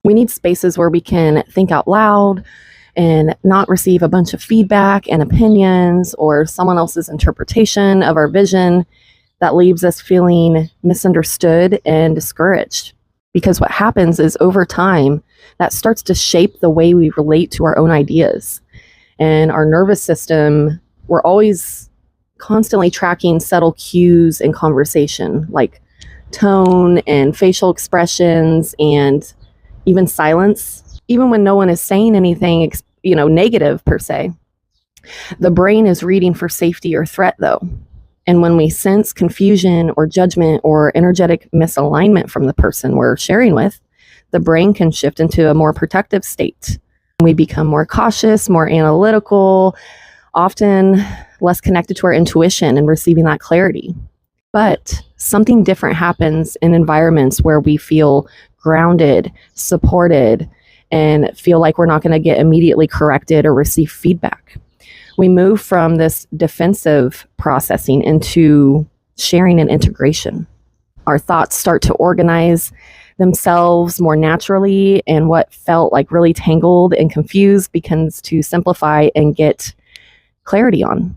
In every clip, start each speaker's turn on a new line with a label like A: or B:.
A: We need spaces where we can think out loud and not receive a bunch of feedback and opinions or someone else's interpretation of our vision that leaves us feeling misunderstood and discouraged. Because what happens is over time, that starts to shape the way we relate to our own ideas. And our nervous system, we're always constantly tracking subtle cues in conversation, like tone and facial expressions and even silence. Even when no one is saying anything, negative per se, the brain is reading for safety or threat though. And when we sense confusion or judgment or energetic misalignment from the person we're sharing with, the brain can shift into a more protective state. We become more cautious, more analytical, often less connected to our intuition and receiving that clarity. But something different happens in environments where we feel grounded, supported, and feel like we're not going to get immediately corrected or receive feedback. We move from this defensive processing into sharing and integration. Our thoughts start to organize themselves more naturally, and what felt like really tangled and confused begins to simplify and get clarity on.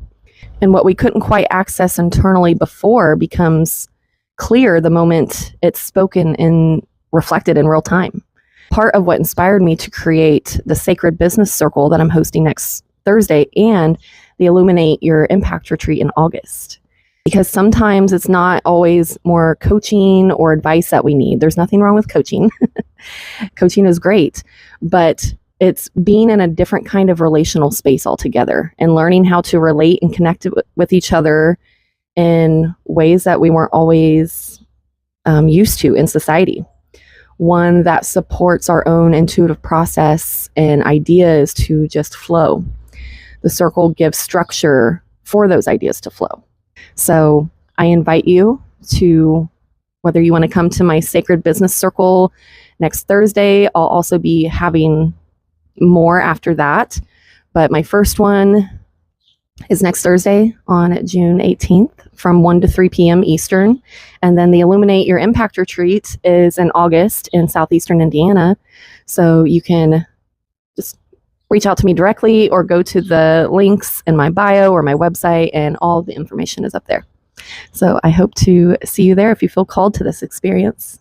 A: And what we couldn't quite access internally before becomes clear the moment it's spoken and reflected in real time. Part of what inspired me to create the Sacred Business Circle that I'm hosting next Thursday and the Illuminate Your Impact Retreat in August. Because sometimes it's not always more coaching or advice that we need. There's nothing wrong with coaching. Coaching is great, but it's being in a different kind of relational space altogether and learning how to relate and connect with each other in ways that we weren't always used to in society. One that supports our own intuitive process and ideas to just flow. The circle gives structure for those ideas to flow. So I invite you to, whether you want to come to my Sacred Business Circle next Thursday, I'll also be having more after that. But my first one is next Thursday on June 18th from 1 to 3 p.m. Eastern. And then the Illuminate Your Impact Retreat is in August in Southeastern Indiana. So you can just reach out to me directly or go to the links in my bio or my website, and all of the information is up there. So I hope to see you there if you feel called to this experience.